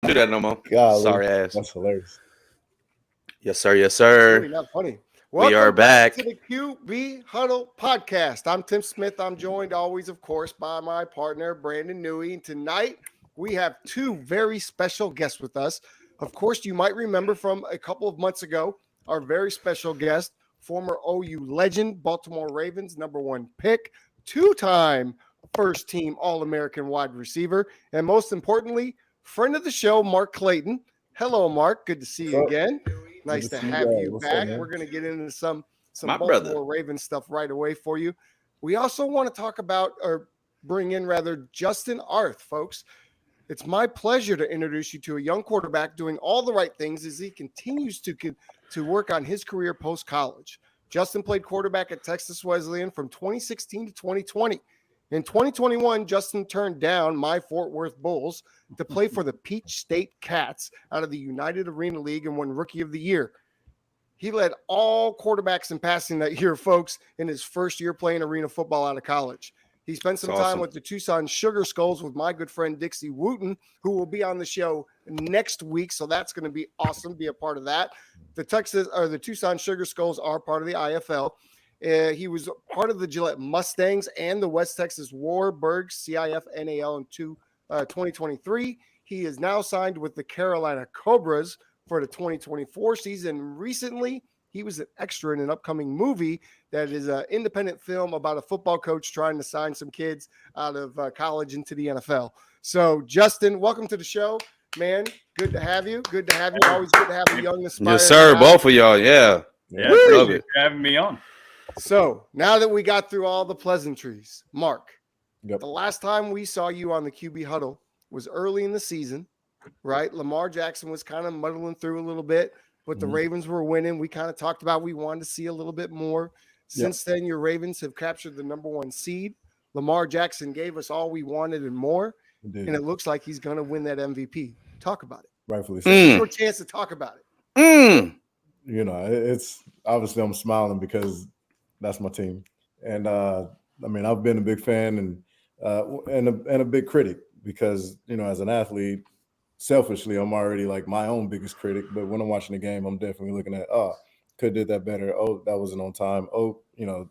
Do that no more. Golly, Sorry ass. that's hilarious. Yes, sir. Yes, It's really sir. not funny. We are Welcome back to back. the QB Huddle podcast. I'm Tim Smith. I'm joined always, of course, by my partner, Brandon Newey. And tonight we have two very special guests with us. Of course, you might remember from a couple of months ago, our very special guest, former OU legend, Baltimore Ravens #1 pick, two-time first team All-American wide receiver, and most importantly, friend of the show, Mark Clayton. Hello, Mark. Good to see you What's up? again. Good Nice to to see you have guys. you What's up, back. man? We're going to get into some My brother. Baltimore Ravens stuff right away for you. We also want to talk about or bring in rather Justin Arth, folks. It's my pleasure to introduce you to a young quarterback doing all the right things as he continues to work on his career post college. Justin played quarterback at Texas Wesleyan from 2016 to 2020. In 2021, Justin turned down my Fort Worth Bulls to play for the Peach State Cats out of the United Arena League and won Rookie of the Year. He led all quarterbacks in passing that year, folks, in his first year playing arena football out of college. He spent It's some time awesome. with the Tucson Sugar Skulls with my good friend Dixie Wooten, who will be on the show next week. So that's going to be awesome. Be a part of that. The Tucson Sugar Skulls are part of the IFL. He was part of the Gillette Mustangs and the West Texas Warburgs CIF NAL in 2023. He is now signed with the Carolina Cobras for the 2024 season. Recently, he was an extra in an upcoming movie that is an independent film about a football coach trying to sign some kids out of college into the NFL. So, Justin, welcome to the show, man. Good to have you. Good to have you. Always good to have a young, aspiring Yes, sir. guy. Both of y'all. Yeah. Yeah, Woo! appreciate Love you it. for having me on. So, now that we got through all the pleasantries, Mark, Yep. the last time we saw you on the QB Huddle was early in the season, right? Lamar Jackson was kind of muddling through a little bit, but the Mhm. Ravens were winning. We kind of talked about we wanted to see a little bit more. Since then, your Ravens have captured the #1 seed. Lamar Jackson gave us all we wanted and more, Indeed. and it looks like he's going to win that MVP. Talk about it. Rightfully so. This is Mm. your chance to talk about it. Mm. You know, it's obviously I'm smiling because that's my team, and I mean I've been a big fan and a big critic because as an athlete, selfishly I'm already like my own biggest critic. But when I'm watching the game, I'm definitely looking at could did that better. Oh, that wasn't on time. Oh,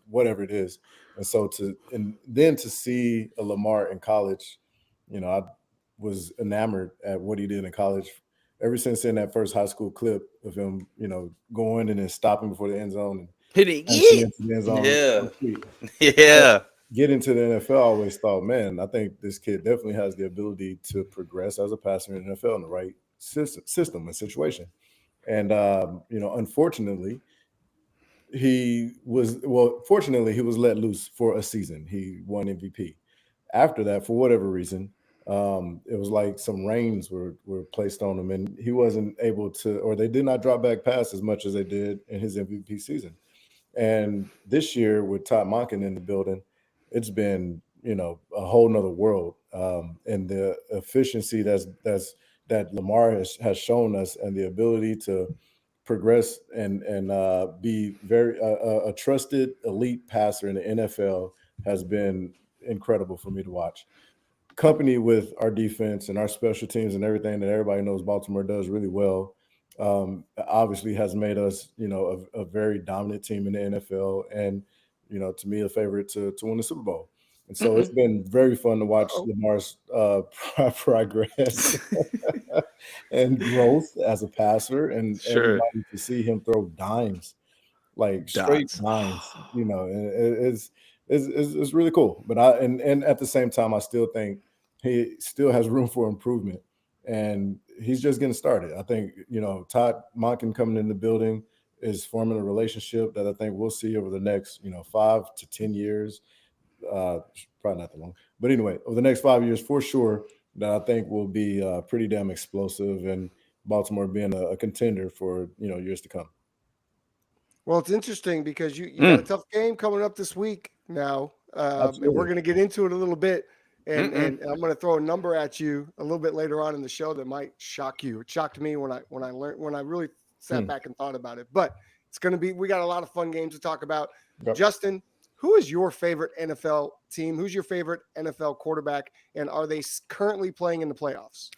whatever it is. And then to see a Lamar in college, I was enamored at what he did in college ever since seeing that first high school clip of him, going and then stopping before the end zone and Hitting punching it. into the end zone. Yeah. So sweet. But Yeah. getting to the NFL, I always thought, man, I think this kid definitely has the ability to progress as a passer in the NFL in the right system and situation. And unfortunately, fortunately, he was let loose for a season. He won MVP. After that, for whatever reason, it was like some reins were placed on him, and he wasn't able to, or they did not drop back pass as much as they did in his MVP season. And this year, with Todd Monken in the building, it's been a whole nother world, and the efficiency that Lamar has shown us, and the ability to progress and be a trusted elite passer in the NFL has been incredible for me to watch. Company with our defense and our special teams and everything that everybody knows Baltimore does really well, obviously has made us, a very dominant team in the NFL, and to me, a favorite to win the Super Bowl. And so it's Mm-mm. been very fun to watch Uh-oh. Lamar's progress and growth as a passer, and Sure. everybody to see him throw dimes, like straight Dots. dimes. And it's really cool. But and at the same time, I still think he still has room for improvement, and he's just getting started. I think Todd Monken coming in the building is forming a relationship that I think we'll see over the next 5 to 10 years. Uh, Probably not that long, but anyway, over the next 5 years for sure, that I think will be pretty damn explosive, and Baltimore being a contender for years to come. Well, it's interesting because you got a Mm. tough game coming up this week now, and we're Absolutely. going to get into it a little bit. And Mm-mm. and I'm going to throw a number at you a little bit later on in the show that might shock you. It shocked me when I really sat Hmm. back and thought about it. But it's going to be we got a lot of fun games to talk about. Yep. Justin, who is your favorite NFL team? Who's your favorite NFL quarterback? And are they currently playing in the playoffs?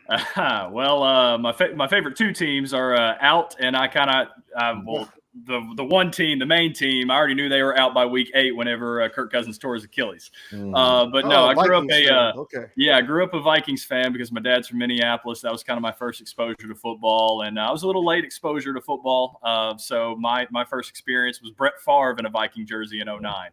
My favorite two teams are out, and I kind of the one team, the main team, I already knew they were out by week 8 whenever Kirk Cousins tore his Achilles. But no, I grew up I grew up a Vikings fan because my dad's from Minneapolis. That was kind of my first exposure to football, and I was a little late exposure to football. So my first experience was Brett Favre in a Viking jersey in 2009.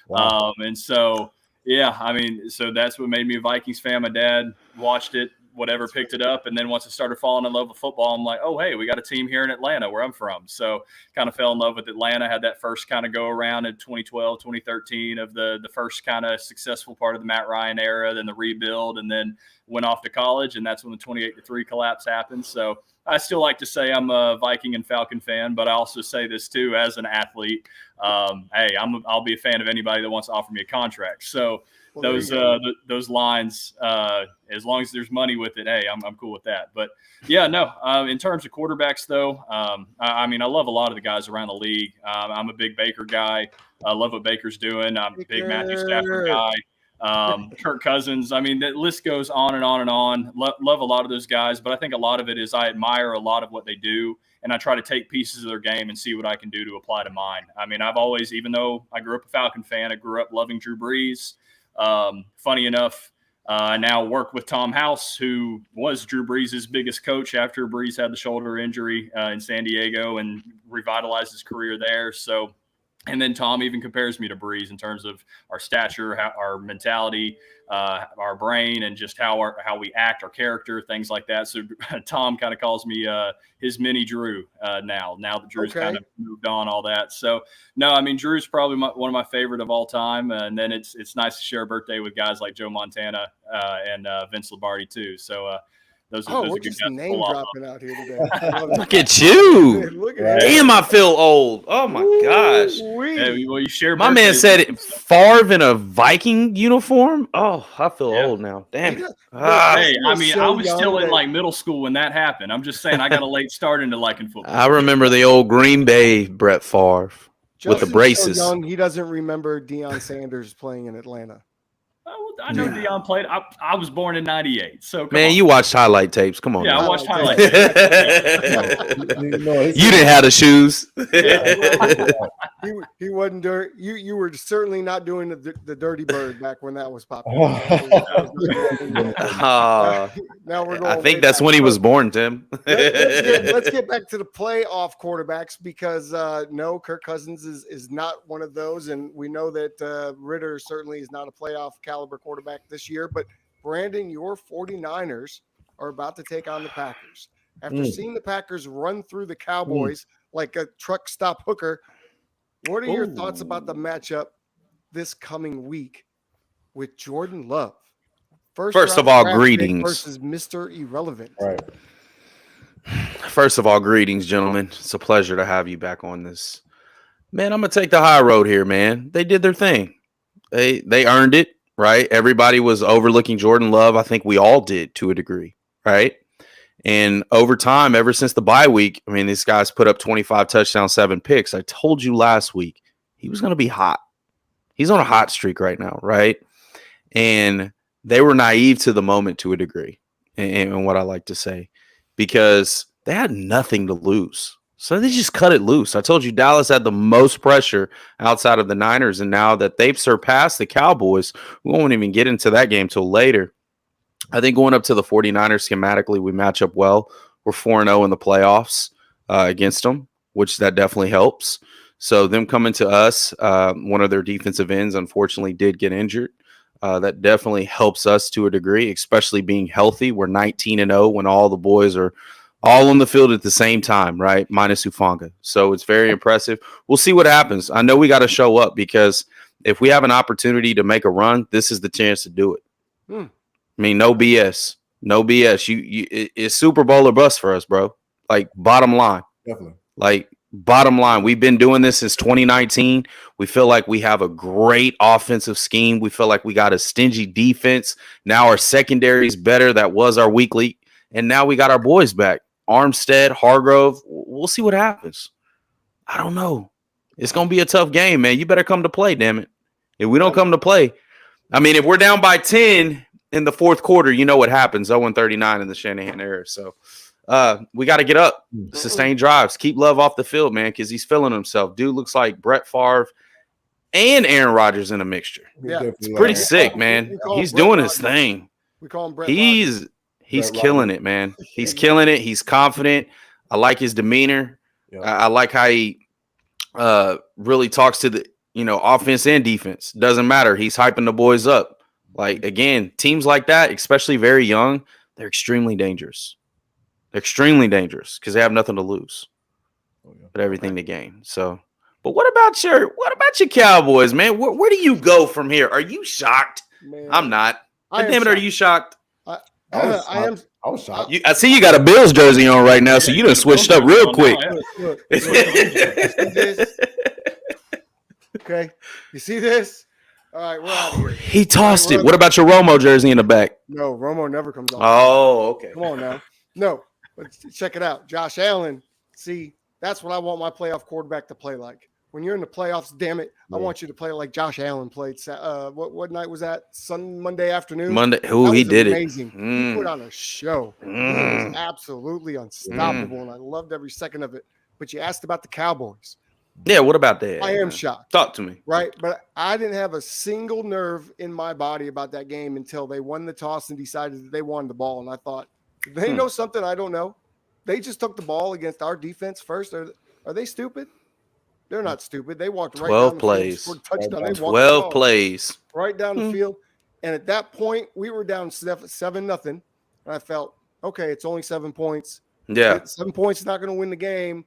Wow. And so, yeah, I mean, so that's what made me a Vikings fan. My dad watched it, whatever, picked it up. And then once I started falling in love with football, I'm like, oh, hey, we got a team here in Atlanta where I'm from. So kind of fell in love with Atlanta, had that first kind of go around in 2012, 2013 of the first kind of successful part of the Matt Ryan era, then the rebuild, and then went off to college. And that's when the 28-3 collapse happened. So I still like to say I'm a Viking and Falcon fan, but I also say this too, as an athlete, hey, I'll be a fan of anybody that wants to offer me a contract. So those lines, as long as there's money with it, hey, I'm cool with that. But yeah, no, in terms of quarterbacks though, I mean, I love a lot of the guys around the league. I'm a big Baker guy. I love what Baker's doing. I'm a big Matthew Stafford guy. Kirk Cousins. I mean, the list goes on and on and on. Love a lot of those guys, but I think a lot of it is I admire a lot of what they do, and I try to take pieces of their game and see what I can do to apply to mine. I mean, I've always, even though I grew up a Falcon fan, I grew up loving Drew Brees. Funny enough, I now work with Tom House, who was Drew Brees' biggest coach after Brees had the shoulder injury in San Diego and revitalized his career there. So, and then Tom even compares me to Brees in terms of our stature, our mentality, our brain, and just how we act, our character, things like that. So Tom kind of calls me his mini Drew now that Drew's kind of moved on, all that. So no, I mean, Drew's probably one of my favorite of all time. And then it's nice to share a birthday with guys like Joe Montana and Vince Lombardi too. So those are we're good just guys name dropping out here today. Look at you. Look at Damn, I feel old. Oh my gosh. Hey, well, you share. My man said it. Favre in a Viking uniform. Oh, I feel old now. Damn it. Hey, I mean, I was still in like middle school when that happened. I'm just saying, I got a late start into liking football. I remember the old Green Bay Brett Favre with the braces. So young, he doesn't remember Deion Sanders playing in Atlanta. I know Deion played. I was born in '98, so man, you watched highlight tapes. Come on, yeah, man. I watched highlight tapes. You didn't have the shoes. He wasn't dirty. You were certainly not doing the dirty bird back when that was popular. Now we're going. I think that's when he was born, Tim. Let's get back to the playoff quarterbacks because no, Kirk Cousins is not one of those, and we know that Ritter certainly is not a playoff caliber quarterback this year. But Brandon, your 49ers are about to take on the Packers. After seeing the Packers run through the Cowboys like a truck stop hooker, what are your thoughts about the matchup this coming week with Jordan Love? First of all, greetings. Versus Mr. Irrelevant. Right. First of all, greetings, gentlemen. It's a pleasure to have you back on this. Man, I'm going to take the high road here, man. They did their thing. They earned it, right? Everybody was overlooking Jordan Love. I think we all did to a degree, right? And over time, ever since the bye week, I mean, these guys put up 25 touchdowns, 7 picks. I told you last week he was going to be hot. He's on a hot streak right now, right? And they were naive to the moment to a degree, and what I like to say, because they had nothing to lose. So they just cut it loose. I told you Dallas had the most pressure outside of the Niners, and now that they've surpassed the Cowboys, we won't even get into that game till later. I think going up to the 49ers schematically, we match up well. We're 4-0 in the playoffs against them, which that definitely helps. So them coming to us, one of their defensive ends, unfortunately, did get injured. That definitely helps us to a degree, especially being healthy. We're 19-0 when all the boys are all on the field at the same time, right? Minus Hufanga. So it's very impressive. We'll see what happens. I know we got to show up because if we have an opportunity to make a run, this is the chance to do it. I mean, no BS. No BS. It's Super Bowl or bust for us, bro. Like, bottom line. Definitely. Like, bottom line. We've been doing this since 2019. We feel like we have a great offensive scheme. We feel like we got a stingy defense. Now our secondary is better. That was our weak link. And now we got our boys back. Armstead, Hargrove. We'll see what happens. I don't know. It's going to be a tough game, man. You better come to play, damn it. If we don't come to play, I mean, if we're down by 10 in the fourth quarter, you know what happens. 0-39 in the Shanahan era. So we got to get up, sustain drives, keep Love off the field, man, because he's feeling himself. Dude looks like Brett Favre and Aaron Rodgers in a mixture. Yeah. It's pretty sick, man. He's doing his thing. We call him Brett. He's killing it, man. He's killing it. He's confident. I like his demeanor. Yep. I like how he really talks to the offense and defense. Doesn't matter. He's hyping the boys up. Like, again, teams like that, especially very young, they're extremely dangerous. They're extremely dangerous because they have nothing to lose, but everything to gain. So, but what about your Cowboys, man? Where do you go from here? Are you shocked? Man, I'm not. Damn it, shocked. are you shocked? I am. I was shocked. I see you got a Bills jersey on right now, so you done switched up real quick. Look, okay, you see this? All right, we're out of here. He tossed it. What about your Romo jersey in the back? No, Romo never comes on. Oh, okay. Come on now. No, but check it out. Josh Allen. See, that's what I want my playoff quarterback to play like. When you're in the playoffs, damn it, I want you to play like Josh Allen played. What night was that? Monday afternoon. Monday. Who he did amazing. it. He put on a show. He was absolutely unstoppable, and I loved every second of it. But you asked about the Cowboys. Yeah, what about that? I am shocked. Talk to me. Right, but I didn't have a single nerve in my body about that game until they won the toss and decided that they wanted the ball. And I thought, they know something I don't know. They just took the ball against our defense first. Are they stupid? They're not stupid. They walked right 12 down the plays. field, touchdown. They 12 plays. Right down the field. And at that point, we were down 7-0. And I felt, okay, it's only 7 points. Yeah. 7 points is not going to win the game.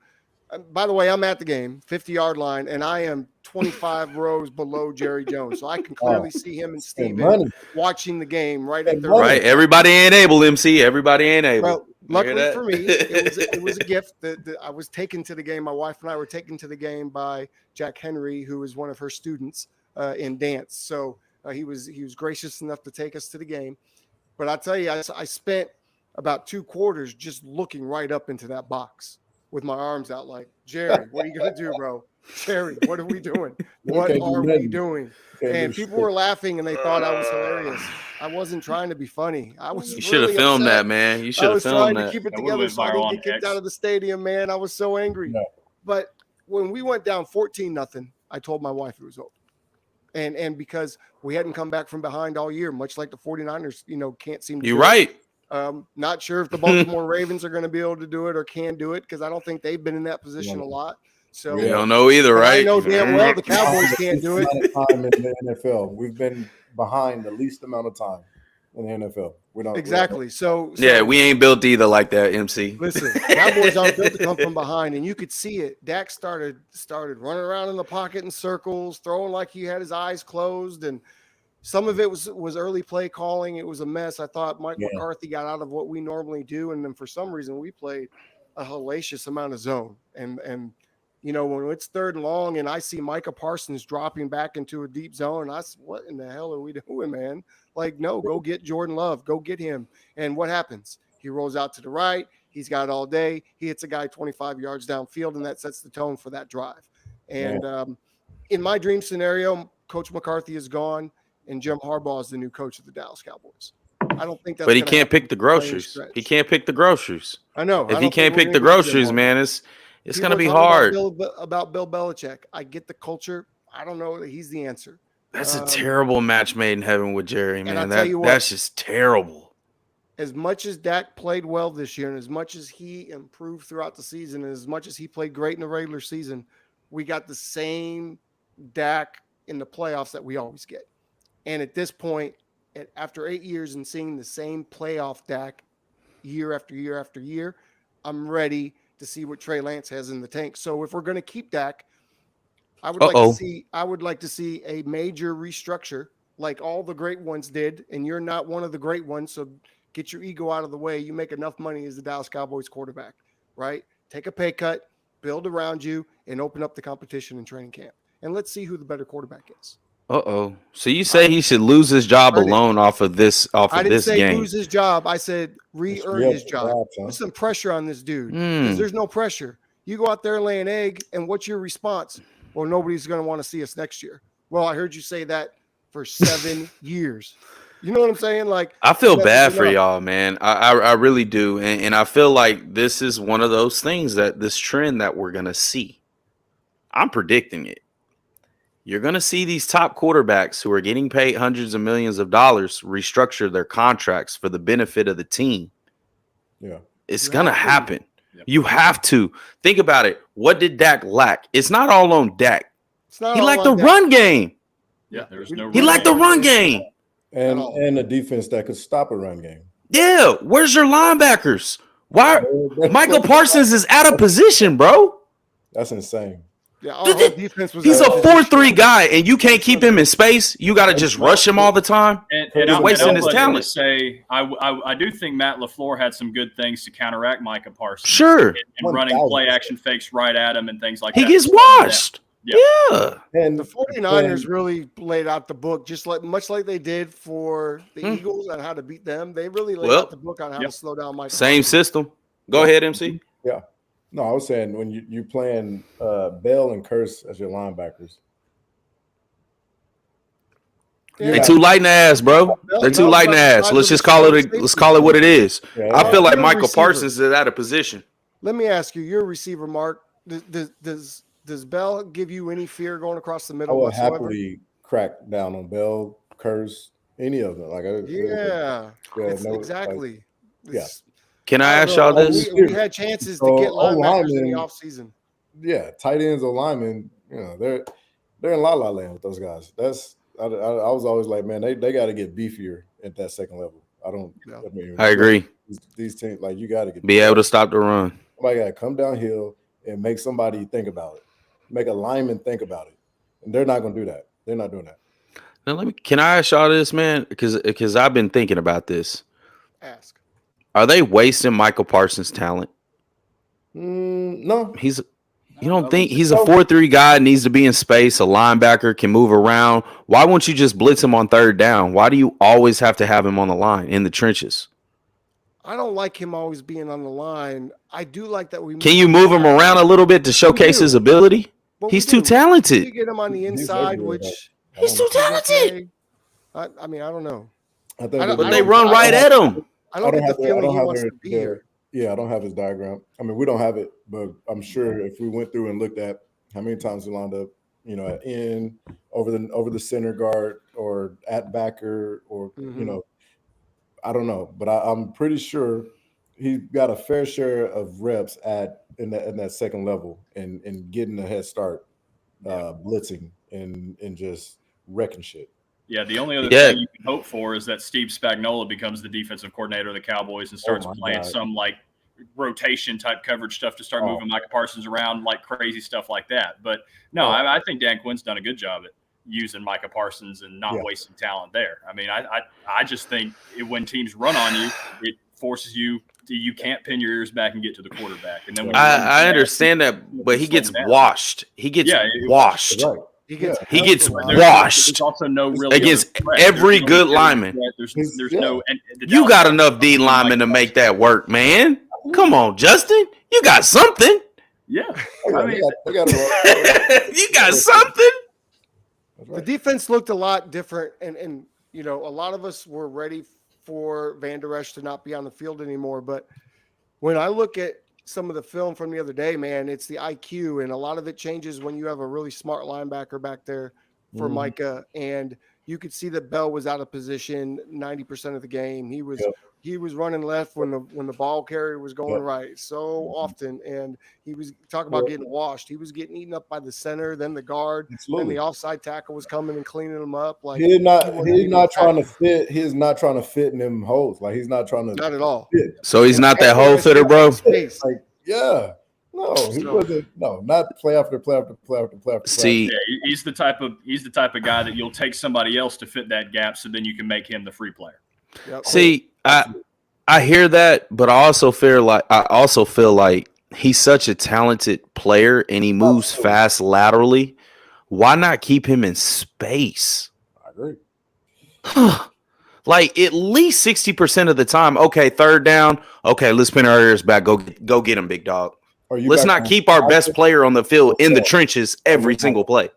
By the way, I'm at the game, 50-yard line, and I am 25 rows below Jerry Jones. So I can clearly see him and Steven watching the game right at their right. Everybody ain't able, MC. Everybody ain't able. Well, luckily for me, it was a gift that I was taken to the game. My wife and I were taken to the game by Jack Henry, who is one of her students in dance. So he was gracious enough to take us to the game. But I tell you, I spent about 2 quarters just looking right up into that box with my arms out like, Jerry, what are you going to do, bro? Jerry, what are we doing? What are we doing? And people were laughing and they thought I was hilarious. I wasn't trying to be funny. You should have filmed that, man. You should have filmed that. I was trying to keep it together so I didn't get kicked out of the stadium, man. I was so angry. No. But when we went down 14-0, I told my wife it was over. And because we hadn't come back from behind all year, much like the 49ers, can't seem to. You're right. Not sure if the Baltimore Ravens are going to be able to do it or can do it because I don't think they've been in that position a lot. So we don't know either, right? I know damn well the Cowboys can't do it. Time in the NFL, we've been behind the least amount of time in the NFL. We don't exactly. So yeah, we ain't built either like that, MC. Listen, Cowboys aren't built to come from behind, and you could see it. Dak started running around in the pocket in circles, throwing like he had his eyes closed, and some of it was early play calling. It was a mess. I thought Mike McCarthy got out of what we normally do, and then for some reason we played a hellacious amount of zone. And when it's 3rd and long, and I see Micah Parsons dropping back into a deep zone, I said, "What in the hell are we doing, man? Like, no, go get Jordan Love, go get him." And what happens? He rolls out to the right. He's got it all day. He hits a guy 25 yards downfield, and that sets the tone for that drive. And in my dream scenario, Coach McCarthy is gone. And Jim Harbaugh is the new coach of the Dallas Cowboys. I don't think that's. But he can't pick the groceries. He can't pick the groceries. I know. If he can't pick the groceries, man, it's going to be hard. About Bill Belichick, I get the culture. I don't know that he's the answer. That's a terrible match made in heaven with Jerry, man. That's just terrible. As much as Dak played well this year, and as much as he improved throughout the season, and as much as he played great in the regular season, we got the same Dak in the playoffs that we always get. And at this point, after 8 years and seeing the same playoff Dak year after year after year, I'm ready to see what Trey Lance has in the tank. So if we're going to keep Dak, I would like to see a major restructure like all the great ones did. And you're not one of the great ones, so get your ego out of the way. You make enough money as the Dallas Cowboys quarterback, right? Take a pay cut, build around you, and open up the competition in training camp. And let's see who the better quarterback is. So you say he should lose his job alone off of this game? I didn't say lose his job. I said re-earn his job. Put some pressure on this dude. Because there's no pressure. You go out there and lay an egg, and what's your response? Well, nobody's going to want to see us next year. Well, I heard you say that for 7 years. You know what I'm saying? Like, I feel that's bad for enough. y'all, man. I really do. And I feel like this is one of those things that this trend that we're going to see. I'm predicting it. You're going to see these top quarterbacks who are getting paid hundreds of millions of dollars restructure their contracts for the benefit of the team. Yeah. It's You going to have to. happen. Yep. You have to. Think about it. What did Dak lack? It's not all on Dak. It's not He all lacked the on that. run game. Yeah, there's no. He run lacked the game. run game. At all. And a defense that could stop a run game. Yeah. Where's your linebackers? Why? Michael Parsons is out of position, bro. That's insane. Yeah, our whole defense was. He's a out of position. 4-3 guy, and you can't keep him in space. You got to just rush him all the time. And He's I'll wasting his let talent. Just say, I do think Matt LaFleur had some good things to counteract Micah Parsons. Sure. And running 1000%. play action fakes right at him and things like He that. gets washed. Yeah. Yeah. And The 49ers really laid out the book, just like much like they did for the Eagles on how to beat them. They really laid out the book on how to slow down Mike. Same system. Go ahead, MC. yeah. No, I was saying when you playing Bell and Curse as your linebackers. They too light in the ass, bro. They're too light in the ass. Let's just call it. Let's call it what it is. Yeah, I feel like You're a Michael receiver. Parsons is out of position. Let me ask you, you're a receiver, Mark. Does Bell give you any fear going across the I middle would whatsoever? happily crack down on Bell, Curse, any of them. Like Exactly. It's- Can I ask don't y'all know. this? We had chances to So, get linebackers in the O-linemen- offseason. yeah, tight ends or linemen, they're in la la land with those guys. I was always like, man, they got to get beefier at that second level. I agree. These teams, like, you got to get Be able to stop the run. somebody got to come downhill and make somebody think about it, make a lineman think about it, and they're not going to do that. They're not doing that. Now can I ask y'all this, man? Because I've been thinking about this. Ask. Are they wasting Michael Parsons' talent? No, You don't think he's a 4-3 guy, needs to be in space, a linebacker, can move around? Why won't you just blitz him on third down? Why do you always have to have him on the line in the trenches? I don't like him always being on the line. I do like that we Can you move him around a little bit to showcase his ability? But He's we too do. talented. You get him on the He's inside, everywhere, which He's too talented. I mean, I don't know. I think But But they run right at him. I don't get the feeling he wants their- to be here. Yeah, I don't have his diagram. I mean, we don't have it, but I'm sure if we went through and looked at how many times he lined up, at end, over the center guard or at backer, or I don't know, but I'm pretty sure he got a fair share of reps in that second level and getting a head start, blitzing and just wrecking shit. Yeah, the only other thing you can hope for is that Steve Spagnuolo becomes the defensive coordinator of the Cowboys and starts playing God. some like rotation type coverage stuff to start moving Micah Parsons around, like crazy stuff like that. But no, I think Dan Quinn's done a good job at using Micah Parsons and not wasting talent there. I mean, I just think when teams run on you, it forces you can't pin your ears back and get to the quarterback. And then when I understand that, but he gets washed. He gets washed. Right. He gets washed There's also no real against threat. every There's no good real lineman. threat. There's no. And the You Dallas got Cowboys enough D linemen to make that work, man. Come on, Justin. You got something. Yeah, I mean, they got You got something. The defense looked a lot different, and a lot of us were ready for Van Der Esch to not be on the field anymore. But when I look at some of the film from the other day, man, it's the IQ, and a lot of it changes when you have a really smart linebacker back there for Micah, and you could see that Bell was out of position 90% of the game. He was running left when the ball carrier was going right so often, and he was talking about getting washed. He was getting eaten up by the center, then the guard, then the offside tackle was coming and cleaning him up. Like he's not trying to fit. He's not trying to fit in them holes. Like he's not trying to. Not at all. Fit. So he's not that hole fitter, bro. Like no, he wasn't. No, not play after play after play after play after. See, yeah, he's the type of guy that you'll take somebody else to fit that gap, so then you can make him the free player. Yep. See, I hear that, but I also feel like he's such a talented player and he moves fast laterally. Why not keep him in space? I agree. Like at least 60% of the time, okay, third down, okay, let's pin our ears back. Go get him, big dog. Let's not keep our best player on the field in the trenches every single play.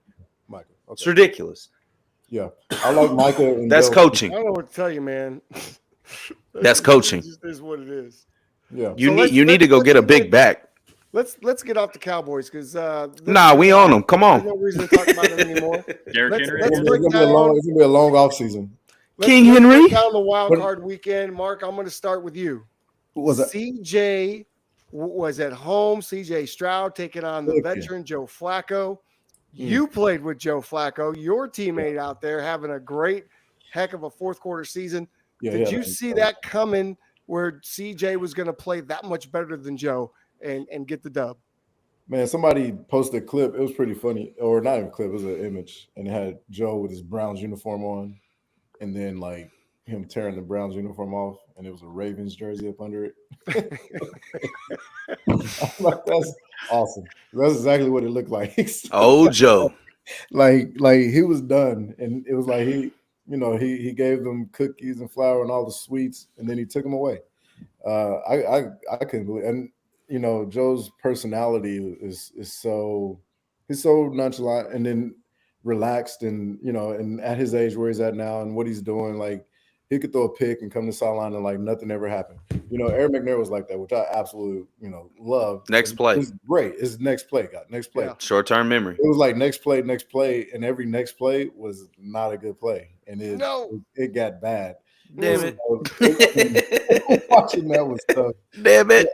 Michael, okay. It's ridiculous. Yeah, I like Micah and That's Joe. I coaching. don't know what to tell you, man. That's coaching. It just is what it is. Yeah, You So need to go get a big back. Let's get off the Cowboys because Nah, we on them. Come There's on. no reason to talk about them anymore. Derrick Let's Henry. let's again? break it's down. gonna be a long off season. King let's Henry? break down the wild What- card weekend. Mark, I'm going to start with you. What was that? CJ was at home. CJ Stroud taking on the Look, yeah. veteran Joe Flacco. You played with Joe Flacco, your teammate out there having a great heck of a fourth quarter season. Yeah, Did yeah, you see that coming where CJ was going to play that much better than Joe and get the dub? Man, somebody posted a clip. It was pretty funny, or not even a clip. It was an image, and it had Joe with his Browns uniform on, and then like him tearing the Browns uniform off, and it was a Ravens jersey up under it. I'm like, that's awesome. That's exactly what it looked like. So, Oh, Joe. like he was done, and it was like he gave them cookies and flour and all the sweets, and then he took them away. I couldn't believe, and Joe's personality is so he's so nonchalant and then relaxed, and and at his age where he's at now and what he's doing, like he could throw a pick and come to the sideline and like nothing ever happened. Eric McNair was like that, which I absolutely love. Next play. It's great. It's next play, God. Next play. Yeah. Short-term memory. It was like next play, and every next play was not a good play, and it got bad. Damn it. Watching that was tough. Damn it.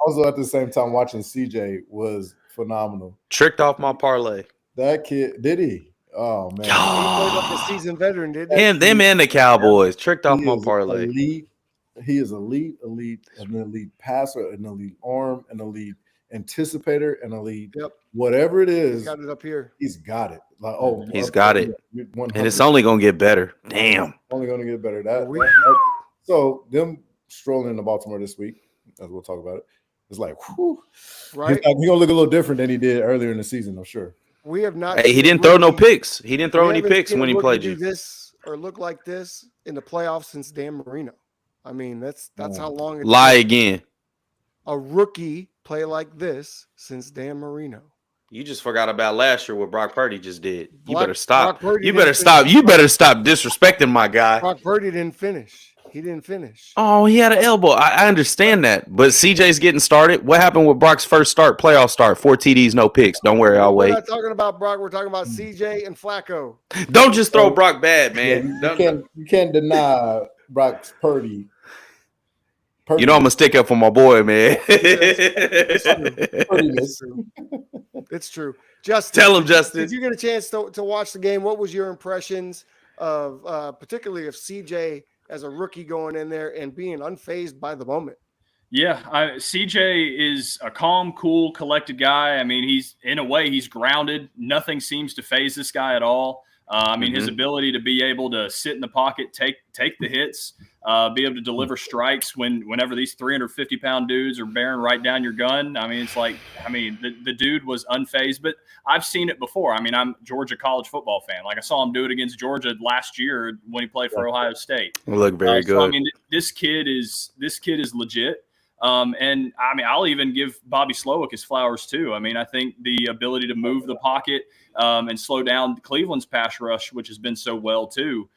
Also, at the same time, watching CJ was phenomenal. Tricked off my parlay. That kid, did he? Oh man, He played like a seasoned veteran, didn't he? Them and the Cowboys. Tricked off He my is parlay. elite. He is elite, an elite passer, an elite arm, an elite anticipator, an elite whatever it is. He's got it up here. He's got it. Like He's got it. 100%. And it's only going to get better. Damn. Only going to get better. So them strolling into Baltimore this week, as we'll talk about it, it's like, whew. Right. He's gonna look a little different than he did earlier in the season, I'm sure. We have not. Hey, he didn't throw no picks. He didn't throw any haven't picks seen when a he rookie played do you. this or look like this in the playoffs since Dan Marino. I mean, that's how long. Lie again. A rookie play like this since Dan Marino. You just forgot about last year what Brock Purdy just did. You Brock better stop. Purdy You didn't better stop. finish. You better stop disrespecting my guy. Brock Purdy didn't finish. He didn't finish. Oh, he had an elbow. I understand that. But CJ's getting started. What happened with Brock's first start, playoff start? 4 TDs, no picks. Don't worry, I'll We're wait. not talking about Brock. We're talking about CJ and Flacco. Don't just throw Brock bad, man. You can't deny Brock's Purdy. You know I'm gonna stick up for my boy, man. It's true. Justin, Tell him, Justin. Did you get a chance to watch the game? What was your impressions of particularly of CJ as a rookie going in there and being unfazed by the moment? Yeah, CJ is a calm, cool, collected guy. I mean, he's grounded. Nothing seems to faze this guy at all. I mean, his ability to be able to sit in the pocket, take the hits, be able to deliver strikes whenever these 350-pound dudes are bearing right down your gun. I mean, it's like, the dude was unfazed, but I've seen it before. I mean, I'm a Georgia college football fan. Like I saw him do it against Georgia last year when he played for Ohio State. Look very good. So, I mean, this kid is legit. And I mean, I'll even give Bobby Slowick his flowers too. I mean, I think the ability to move the pocket and slow down Cleveland's pass rush, which has been so well too,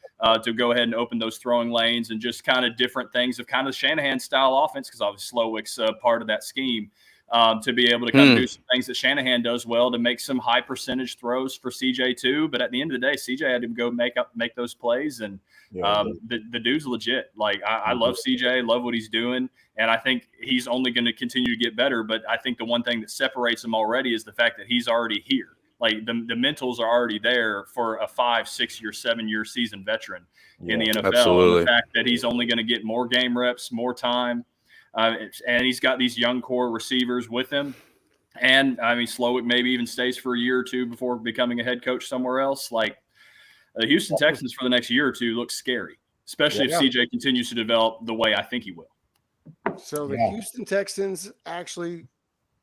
to go ahead and open those throwing lanes and just kind of different things of kind of the Shanahan style offense, because obviously Slowick's part of that scheme, to be able to kind of do some things that Shanahan does well to make some high percentage throws for CJ too. But at the end of the day, CJ had to go make those plays, and the dude's legit. Like I love CJ, love what he's doing. And I think he's only going to continue to get better. But I think the one thing that separates him already is the fact that he's already here. Like the mentals are already there for a 5, 6 year, 7-year seasoned veteran in the NFL. Absolutely. And the fact that he's only going to get more game reps, more time. And he's got these young core receivers with him. And I mean, Slowick maybe even stays for a year or two before becoming a head coach somewhere else. Like the Houston Texans for the next year or two looks scary, especially if CJ continues to develop the way I think he will. So the Houston Texans actually,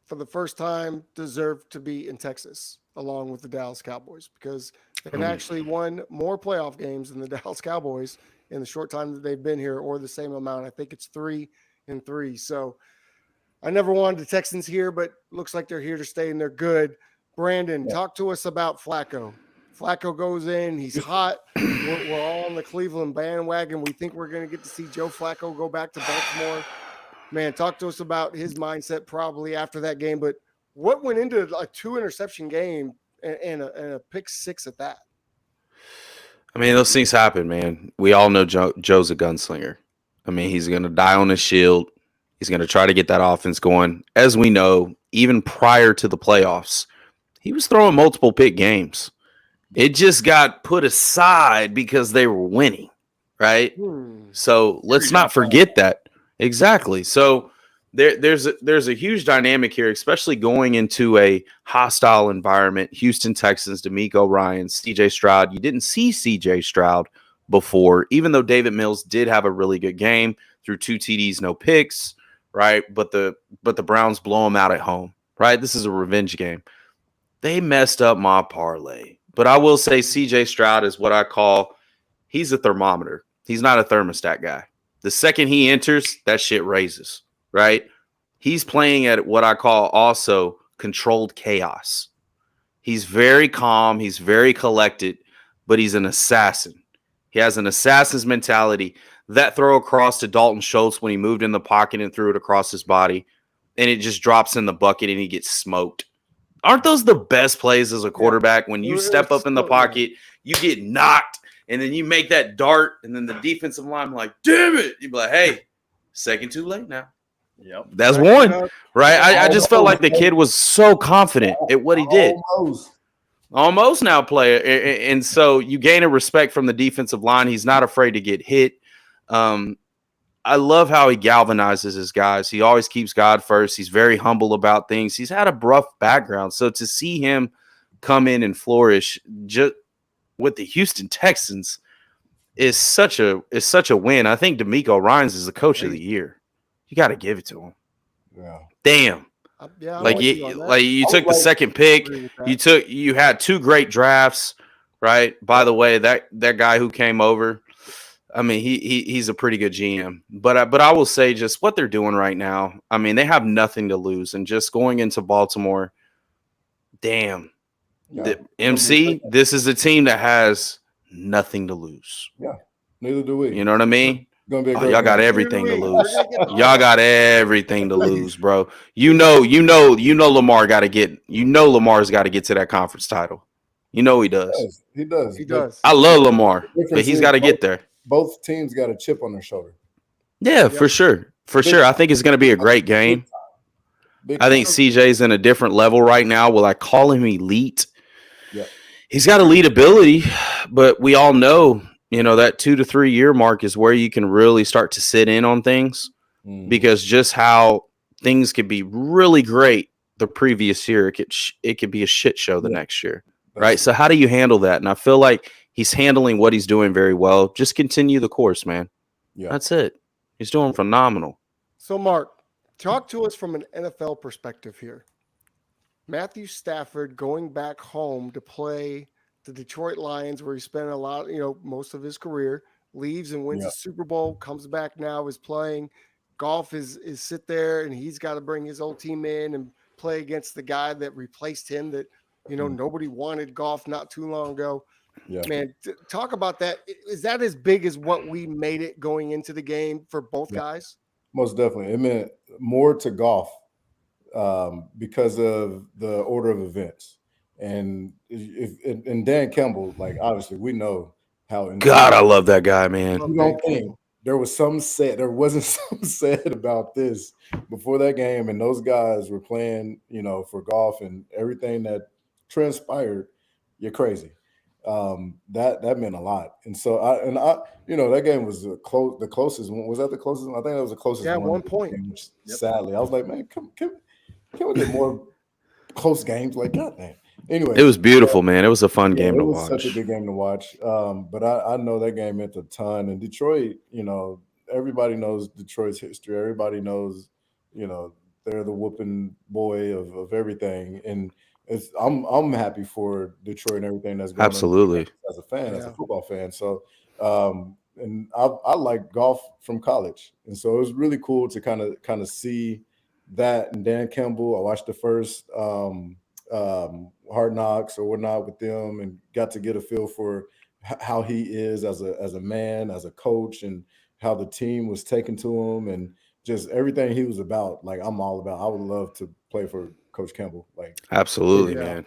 for the first time, deserve to be in Texas along with the Dallas Cowboys, because they've actually won more playoff games than the Dallas Cowboys in the short time that they've been here, or the same amount. I think it's 3-3. So I never wanted the Texans here, but looks like they're here to stay and they're good. Brandon, talk to us about Flacco. Flacco goes in. He's hot. We're all on the Cleveland bandwagon. We think we're going to get to see Joe Flacco go back to Baltimore. Man, talk to us about his mindset probably after that game. But what went into a 2-interception game and a pick 6 at that? I mean, those things happen, man. We all know Joe's a gunslinger. I mean, he's going to die on his shield. He's going to try to get that offense going. As we know, even prior to the playoffs, he was throwing multiple pick games. It just got put aside because they were winning, right? So let's not forget that. Exactly. So there's a huge dynamic here, especially going into a hostile environment. Houston Texans, D'Amico Ryans, C.J. Stroud. You didn't see C.J. Stroud before, even though David Mills did have a really good game through 2 TDs, no picks, right? But the Browns blow him out at home, right? This is a revenge game. They messed up my parlay. But I will say C.J. Stroud is what I call, he's a thermometer. He's not a thermostat guy. The second he enters, that shit raises, right? He's playing at what I call also controlled chaos. He's very calm. He's very collected, but he's an assassin. He has an assassin's mentality. That throw across to Dalton Schultz when he moved in the pocket and threw it across his body, and it just drops in the bucket and he gets smoked. Aren't those the best plays as a quarterback? When you step up in the pocket, you get knocked, and then you make that dart, and then the defensive line like, damn it. You'd be like, hey, second too late now. Yep. That's one, right? I just felt like the kid was so confident at what he did. Almost now, player. And so you gain a respect from the defensive line. He's not afraid to get hit. I love how he galvanizes his guys. He always keeps God first. He's very humble about things. He's had a rough background. So to see him come in and flourish just with the Houston Texans is such a win. I think D'Amico Ryans is the coach of the year. You got to give it to him. Yeah. Damn. Yeah, you took the second pick. You had 2 great drafts, right? By the way, that guy who came over, I mean, he's a pretty good GM. But I will say just what they're doing right now. I mean, they have nothing to lose, and just going into Baltimore, damn. Yeah. MC, this is a team that has nothing to lose. Yeah, neither do we. You know what I mean? Gonna be a y'all got game. everything to lose. Y'all got everything to lose, bro. You know Lamar got to get. You know Lamar's got to get to that conference title. You know he does. He does. I love Lamar, but he's got to get there. Both teams got a chip on their shoulder. Yeah, for sure. I think it's going to be a great game. I think CJ's in a different level right now. Will I call him elite? Yeah. He's got elite ability, but we all know, that 2 to 3 year mark is where you can really start to sit in on things because just how things could be really great the previous year, it could be a shit show the next year, right? So how do you handle that? And I feel like he's handling what he's doing very well. Just continue the course, man. Yeah. That's it. He's doing phenomenal. So, Mark, talk to us from an NFL perspective here. Matthew Stafford going back home to play the Detroit Lions, where he spent a lot, most of his career, leaves and wins the Super Bowl, comes back now, is playing. Goff is sit there, and he's got to bring his old team in and play against the guy that replaced him that, nobody wanted Goff not too long ago. Yeah. Man, talk about that. Is that as big as what we made it going into the game for both guys? Most definitely. It meant more to Goff because of the order of events. And Dan Campbell, like, obviously we know how. God, I love that guy, man. You don't think there wasn't some said about this before that game, and those guys were playing, for Goff and everything that transpired. You're crazy. That meant a lot. And so I that game was the closest one. Was that the closest one? I think that was the closest one. 1 point. Sadly, I was like, man, can we get more close games? Like, God damn. Anyway, it was beautiful, man. It was a fun game to watch. It was such a good game to watch. But I know that game meant a ton. And Detroit, everybody knows Detroit's history. Everybody knows, they're the whooping boy of everything. And I'm happy for Detroit and everything that's going on as a fan, as a football fan. So, and I like Goff from college, and so it was really cool to kind of see that. And Dan Campbell, I watched the first Hard Knocks or whatnot with them, and got to get a feel for how he is as a man, as a coach, and how the team was taken to him, and just everything he was about. Like, I'm all about. I would love to play for Coach Campbell. Like, Absolutely, Yeah. man.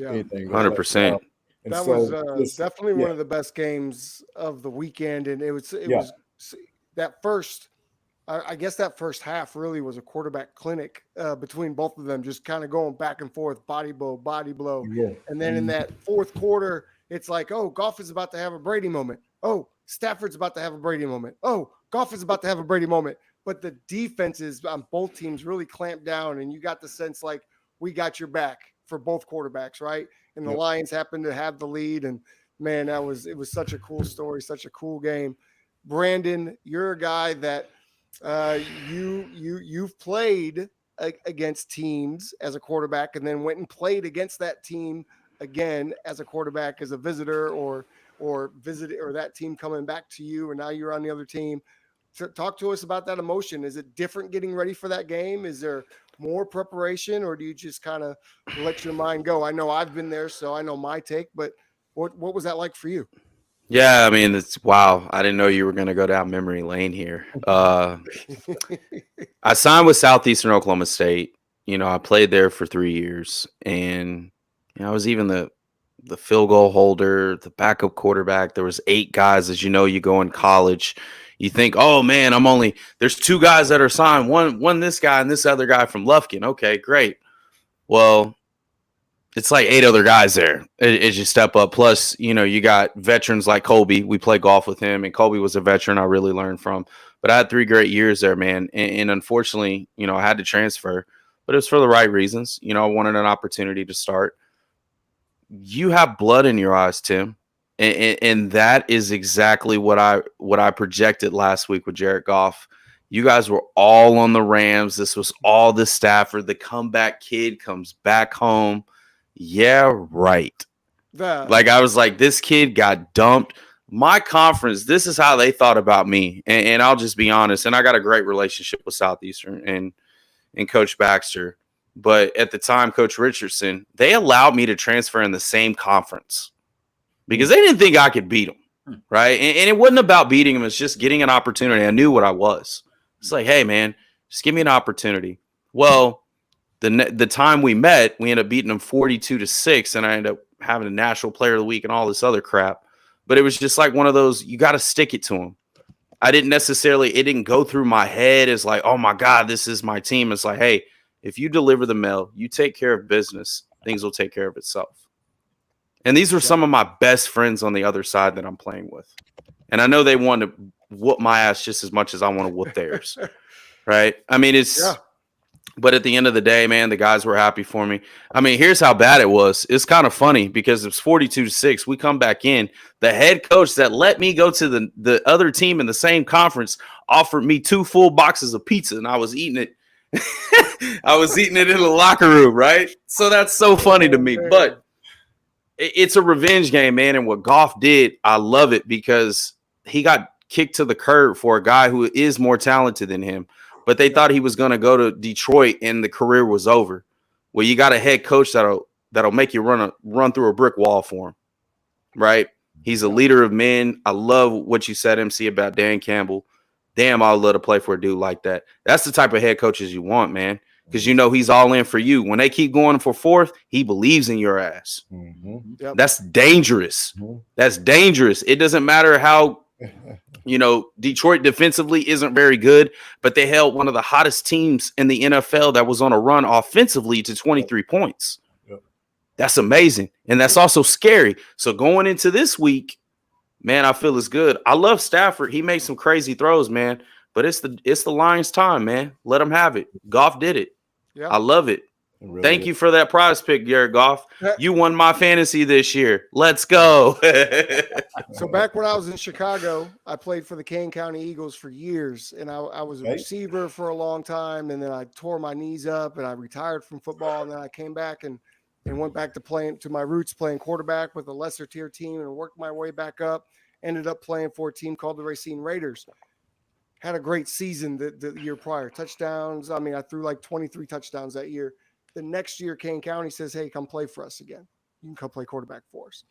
anything goes. 100%. And That so was definitely one yeah. of the best games of the weekend, and it was Yeah. that first. I guess that first half really was a quarterback clinic between both of them, just kind of going back and forth, body blow, Yeah. and then in that fourth quarter, it's like, oh, Goff is about to have a Brady moment. Oh, Stafford's about to have a Brady moment. Oh, Goff is about to have a Brady moment. But the defenses on both teams really clamped down, and you got the sense like, we got your back for both quarterbacks, right? And the Lions happened to have the lead, and man, it was such a cool story, such a cool game. Brandon, you're a guy that you've played against teams as a quarterback, and then went and played against that team again as a quarterback, as a visitor, or that team coming back to you, and now you're on the other team. Talk to us about that emotion. Is it different getting ready for that game? Is there more preparation, or do you just kind of let your mind go? I know I've been there, so I know my take, but what was that like for you? Yeah, I mean, it's wow. I didn't know you were going to go down memory lane here. I signed with Southeastern Oklahoma State. You know, I played there for 3 years, and I was even the field goal holder, the backup quarterback. There was 8 guys. As you know, you go in college, you think, oh man, there's 2 guys that are signed. One this guy and this other guy from Lufkin. Okay, great. Well, it's like 8 other guys there as you step up. Plus, you got veterans like Colby. We play golf with him, and Colby was a veteran I really learned from. But I had 3 great years there, man. And unfortunately, I had to transfer, but it was for the right reasons. I wanted an opportunity to start. You have blood in your eyes, Tim. And that is exactly what I projected last week with Jared Goff. You guys were all on the Rams. This was all the Stafford. The comeback kid comes back home. Yeah, right. Like, I was like, this kid got dumped. My conference, this is how they thought about me. And I'll just be honest. And I got a great relationship with Southeastern and Coach Baxter. But at the time, Coach Richardson, they allowed me to transfer in the same conference because they didn't think I could beat them, right? And it wasn't about beating them. It's just getting an opportunity. I knew what I was. It's like, hey, man, just give me an opportunity. Well, the time we met, we ended up beating them 42-6, and I ended up having a National Player of the Week and all this other crap. But it was just like one of those, you got to stick it to them. It didn't go through my head as like, oh my God, this is my team. It's like, hey, if you deliver the mail, you take care of business, things will take care of itself. And these were some of my best friends on the other side that I'm playing with. And I know they want to whoop my ass just as much as I want to whoop theirs. Right? I mean, but at the end of the day, man, the guys were happy for me. I mean, here's how bad it was. It's kind of funny because it's 42-6. We come back in. The head coach that let me go to the other team in the same conference offered me 2 full boxes of pizza, and I was eating it. I was eating it in the locker room, right? So that's so funny to me. But it's a revenge game, man. And what Goff did, I love it because he got kicked to the curb for a guy who is more talented than him. But they thought he was going to go to Detroit and the career was over. Well, you got a head coach that'll make you run through a brick wall for him, right? He's a leader of men. I love what you said, MC, about Dan Campbell. Damn, I would love to play for a dude like that. That's the type of head coaches you want, man, because he's all in for you. When they keep going for 4th, he believes in your ass. Mm-hmm. Yep. That's dangerous. Mm-hmm. That's dangerous. It doesn't matter how Detroit defensively isn't very good, but they held one of the hottest teams in the NFL that was on a run offensively to 23 points. Yep. That's amazing. And that's also scary. So going into this week, man, I feel it's good. I love Stafford. He made some crazy throws, man, but it's the Lions' time, man. Let them have it. Goff did it. Yeah. I love it. Really Thank you for that prize pick, Jared Goff. You won my fantasy this year. Let's go. So back when I was in Chicago, I played for the Kane County Eagles for years, and I was a receiver for a long time, and then I tore my knees up, and I retired from football, and then I came back and went back to my roots, playing quarterback with a lesser tier team, and worked my way back up. Ended up playing for a team called the Racine Raiders. Had a great season the year prior. Touchdowns. I mean, I threw like 23 touchdowns that year. The next year, Kane County says, hey, come play for us again. You can come play quarterback for us.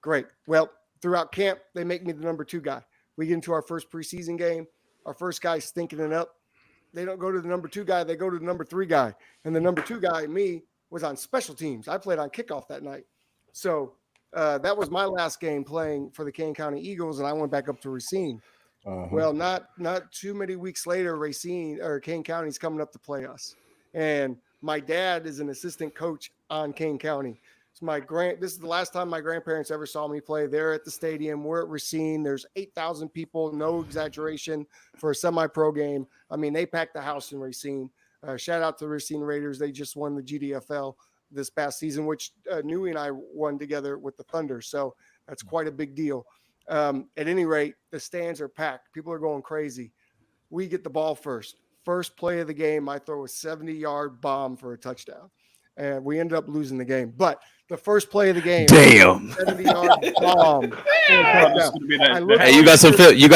Great. Well, throughout camp, they make me the number 2 guy. We get into our first preseason game. Our first guy's stinking it up. They don't go to the number 2 guy. They go to the number 3 guy. And the number 2 guy, me, was on special teams. I played on kickoff that night. So that was my last game playing for the Kane County Eagles, and I went back up to Racine. Well, not too many weeks later, Kane County's coming up to play us. And my dad is an assistant coach on Kane County. So this is the last time my grandparents ever saw me play. They're at the stadium. We're at Racine. There's 8,000 people, no exaggeration, for a semi-pro game. I mean, they packed the house in Racine. Shout out to the Racine Raiders. They just won the GDFL this past season, which Newey and I won together with the Thunder. So that's quite a big deal. At any rate, the stands are packed. People are going crazy. We get the ball first. First play of the game, I throw a 70-yard bomb for a touchdown. And we ended up losing the game. But the first play of the game, damn, 70-yard bomb. Hey, you got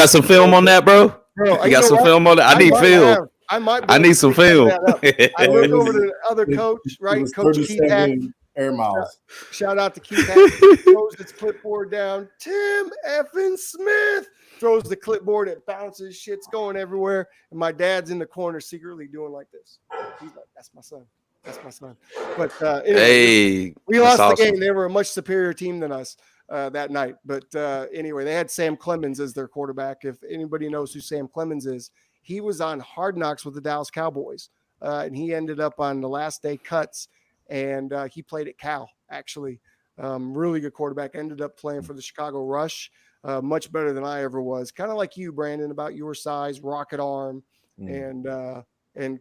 some film on that, bro? You got some film on that? I need film. I need some film. I look over to the other coach, right? Coach Keith Air miles. Shout out to Keith Hack. Throws his clipboard down. Tim effing Smith throws the clipboard. It bounces. Shit's going everywhere. And my dad's in the corner secretly doing like this. He's like, that's my son. That's my son. But anyway, we lost the game. They were a much superior team than us that night. But anyway, they had Sam Clemens as their quarterback. If anybody knows who Sam Clemens is, he was on Hard Knocks with the Dallas Cowboys. And he ended up on the last day cuts. And he played at Cal, actually. Really good quarterback. Ended up playing for the Chicago Rush. Much better than I ever was. Kind of like you, Brandon, about your size, rocket arm, and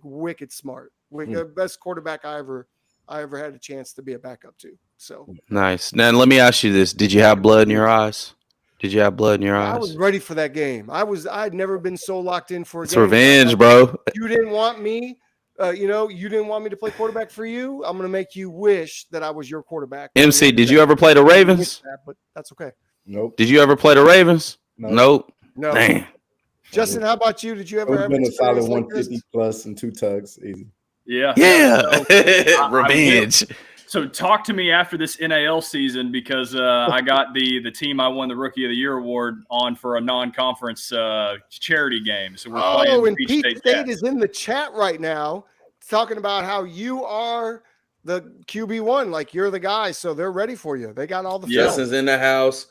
wicked smart. Best quarterback I ever had a chance to be a backup to. So nice. Now let me ask you this: did you have blood in your eyes? Did you have blood in your eyes? I was ready for that game. I'd never been so locked in for a game. It's revenge, bro. You didn't want me. You didn't want me to play quarterback for you. I'm going to make you wish that I was your quarterback. MC, did you ever play the Ravens? But that's okay. Nope. Did you ever play the Ravens? Nope. No. Damn. Justin, how about you? Did you ever have been a solid like 150 plus and 2 tugs? Easy. Yeah. Revenge. So talk to me after this NAL season, because I got the team I won the Rookie of the Year award on for a non-conference charity game. So we're playing. And Pete State is in the chat right now talking about how you are the QB1, like you're the guy. So they're ready for you. They got all the film. Justin's in the house.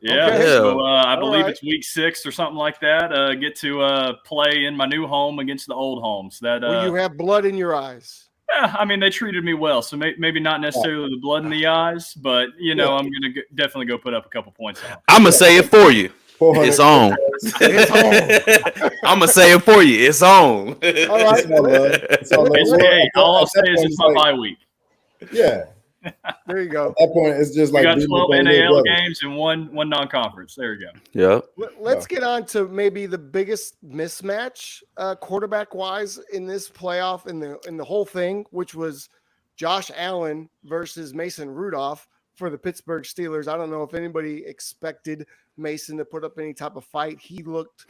Yeah. Okay. So I believe it's week 6 or something like that. Get to play in my new home against the old homes. Will you have blood in your eyes? Yeah, I mean, they treated me well, so maybe not necessarily the blood in the eyes, but, I'm going to definitely go put up a couple points on. I'm going to say it for you. It's on. I'm going to say it for you. It's on. All right. All I'll say is it's my bye week. Yeah. There you go. At that point, it's just like we got 12 NAL games and one non-conference. There you go. Yeah. Let's get on to maybe the biggest mismatch quarterback-wise in this playoff in the whole thing, which was Josh Allen versus Mason Rudolph for the Pittsburgh Steelers. I don't know if anybody expected Mason to put up any type of fight. He looked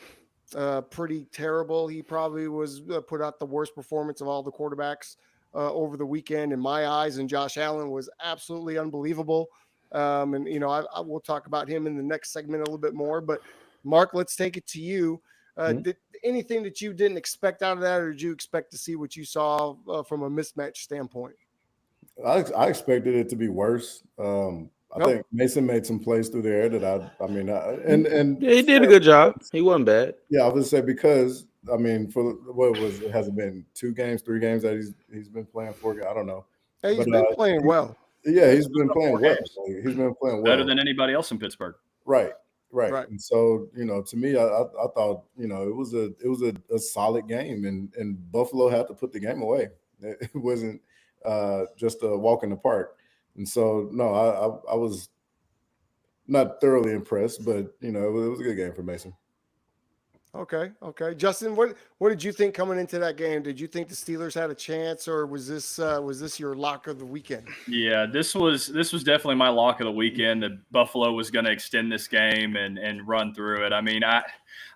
pretty terrible. He probably was put out the worst performance of all the quarterbacks over the weekend in my eyes, and Josh Allen was absolutely unbelievable. I will talk about him in the next segment a little bit more, but Mark, let's take it to you. Did anything that you didn't expect out of that, or did you expect to see what you saw from a mismatch standpoint? I expected it to be worse. I think Mason made some plays through the air that he did a good job. He wasn't bad. Yeah, I would say because for it hasn't been 2 games, 3 games that he's been playing for. I don't know. Hey, he's been playing well. Yeah, he's been playing well. He's been playing well. Better than anybody else in Pittsburgh. Right. And so, to me, I thought, it was a solid game, and Buffalo had to put the game away. It wasn't just a walk in the park. And so, no, I was not thoroughly impressed, but it was a good game for Mason. Okay. Justin, what did you think coming into that game? Did you think the Steelers had a chance, or was this your lock of the weekend? Yeah, this was definitely my lock of the weekend. That Buffalo was going to extend this game and run through it. I mean,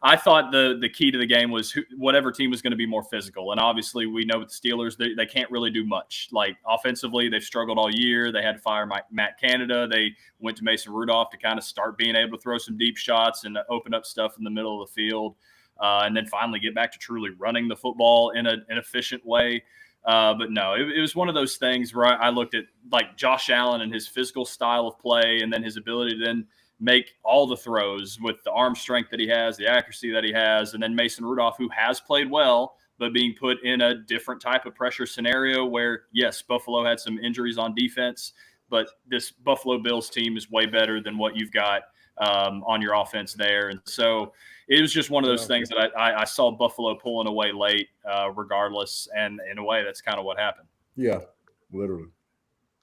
I thought the key to the game was whatever team was going to be more physical. And obviously, we know with the Steelers, they can't really do much. Like offensively, they've struggled all year. They had to fire Matt Canada. They went to Mason Rudolph to kind of start being able to throw some deep shots and open up stuff in the middle of the field. And then finally get back to truly running the football in an efficient way. But no, it was one of those things where I looked at like Josh Allen and his physical style of play, and then his ability to then make all the throws with the arm strength that he has, the accuracy that he has, and then Mason Rudolph, who has played well, but being put in a different type of pressure scenario where, yes, Buffalo had some injuries on defense, but this Buffalo Bills team is way better than what you've got on your offense there. And so it was just one of those things that I saw Buffalo pulling away late regardless. And in a way, that's kind of what happened. Yeah, literally.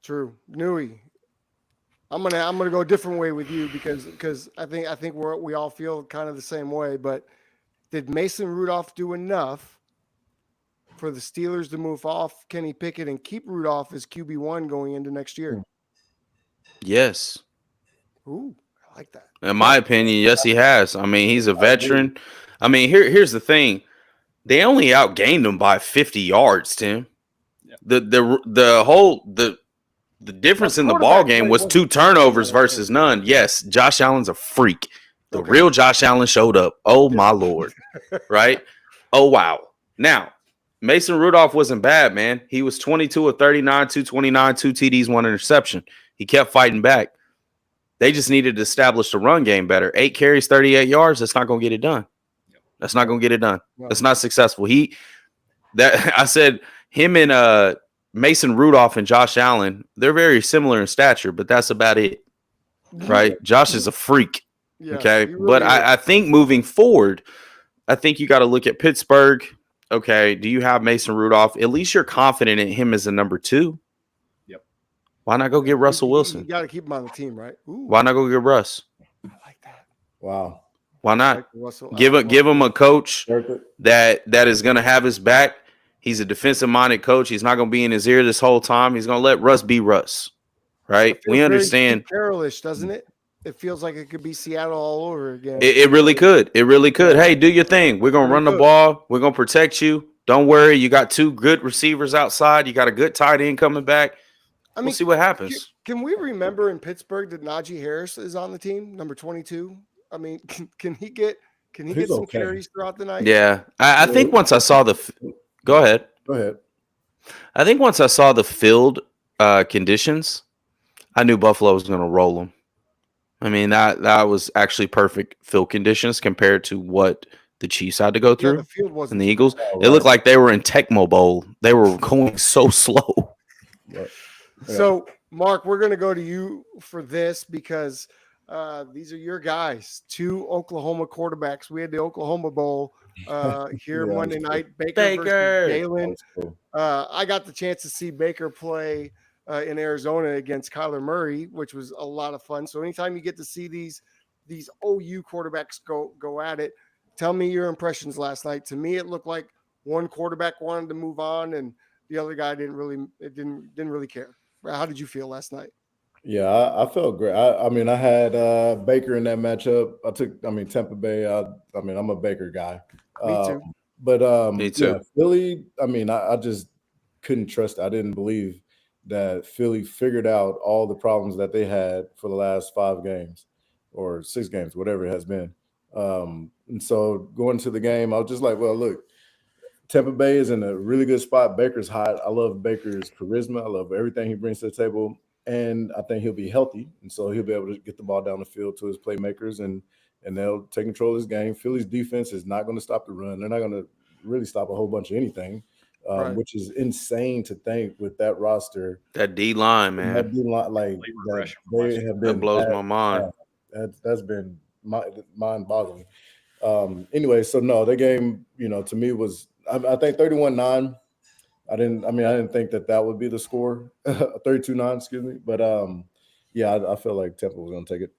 True. Nui, I'm gonna go a different way with you because I think we all feel kind of the same way. But did Mason Rudolph do enough for the Steelers to move off Kenny Pickett and keep Rudolph as QB1 going into next year? Yes. Ooh, I like that. In my opinion, yes, he has. I mean, he's a veteran. I mean, here's the thing. They only outgained him by 50 yards, Tim. Yeah. The difference in the ball game was 2 turnovers versus none. Yes, Josh Allen's a freak. The real Josh Allen showed up. Oh, my Lord. Right? Oh, wow. Now, Mason Rudolph wasn't bad, man. He was 22 of 39, 229, 2 TDs, 1 interception. He kept fighting back. They just needed to establish the run game better. 8 carries, 38 yards. That's not going to get it done. That's not going to get it done. That's not successful. I said him and Mason Rudolph and Josh Allen, they're very similar in stature, but that's about it. Right? Josh is a freak. Yeah, okay. really But I think moving forward, I think you got to look at Pittsburgh. Okay. Do you have Mason Rudolph? At least you're confident in him as a number 2. Yep. Why not go get Russell Wilson? You got to keep him on the team, right? Ooh, Why not go get Russ? I like that. Wow. Why not? Like give him a coach that is going to have his back. He's a defensive-minded coach. He's not going to be in his ear this whole time. He's going to let Russ be Russ, right? We understand. Carolish, doesn't it? It feels like it could be Seattle all over again. It really could. It really could. Hey, do your thing. We're going to run the ball. We're going to protect you. Don't worry. You got 2 good receivers outside. You got a good tight end coming back. We'll see what happens. Can we remember in Pittsburgh that Najee Harris is on the team, number 22? I mean, can he get some carries throughout the night? Yeah. I think once I saw go ahead. I think once I saw the field conditions, I knew Buffalo was going to roll them. I mean, that was actually perfect field conditions compared to what the Chiefs had to go through. The field wasn't. And the Eagles, it looked like they were in Tecmo Bowl. They were going so slow. Yeah. So, Mark, we're going to go to you for this because these are your guys. 2 Oklahoma quarterbacks. We had the Oklahoma Bowl here Monday night. Baker versus Jalen. Cool. I got the chance to see Baker play in Arizona against Kyler Murray, which was a lot of fun. So anytime you get to see these OU quarterbacks go at it, tell me your impressions last night. To me, it looked like one quarterback wanted to move on, and the other guy didn't really care. How did you feel last night? Yeah, I felt great. I mean, I had Baker in that matchup. Tampa Bay. I'm a Baker guy. Me too. But Me too. Yeah, Philly. I mean, I just couldn't trust it. I didn't believe that Philly figured out all the problems that they had for the last 5 games or 6 games, whatever it has been. And so going to the game, I was just like, well, look, Tampa Bay is in a really good spot. Baker's hot. I love Baker's charisma. I love everything he brings to the table. And I think he'll be healthy. And so he'll be able to get the ball down the field to his playmakers and they'll take control of this game. Philly's defense is not going to stop the run. They're not going to really stop a whole bunch of anything, which is insane to think with that roster. That D-line, man. That D-line, like that blows my mind. That's been mind-boggling. Anyway, so no, that game, to me was, I think 31-9. I didn't think that would be the score, 32-9, excuse me. But I feel like Tampa was going to take it.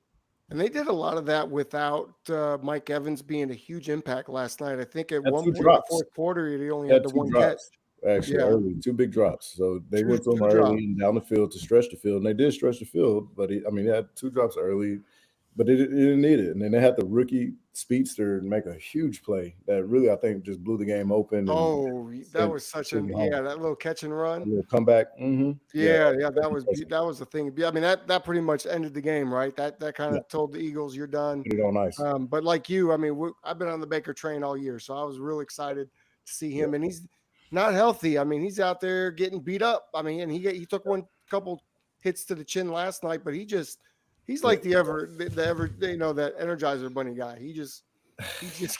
And they did a lot of that without Mike Evans being a huge impact last night. I think at one point in the fourth quarter, he only had the 1 catch. Actually, early, 2 big drops. So they went to him early and down the field to stretch the field, and they did stretch the field. But he had 2 drops early. but it didn't need it. And then they had the rookie speedster make a huge play that really, I think, just blew the game open. And that was such that little catch and run. A little comeback. Yeah, that was the thing. I mean, that pretty much ended the game, right? That kind of told the Eagles, you're done. Put it on ice. But like you, I mean, I've been on the Baker train all year, so I was real excited to see him. And he's not healthy. I mean, he's out there getting beat up. I mean, and he took couple hits to the chin last night, but he's like the that Energizer Bunny guy. He just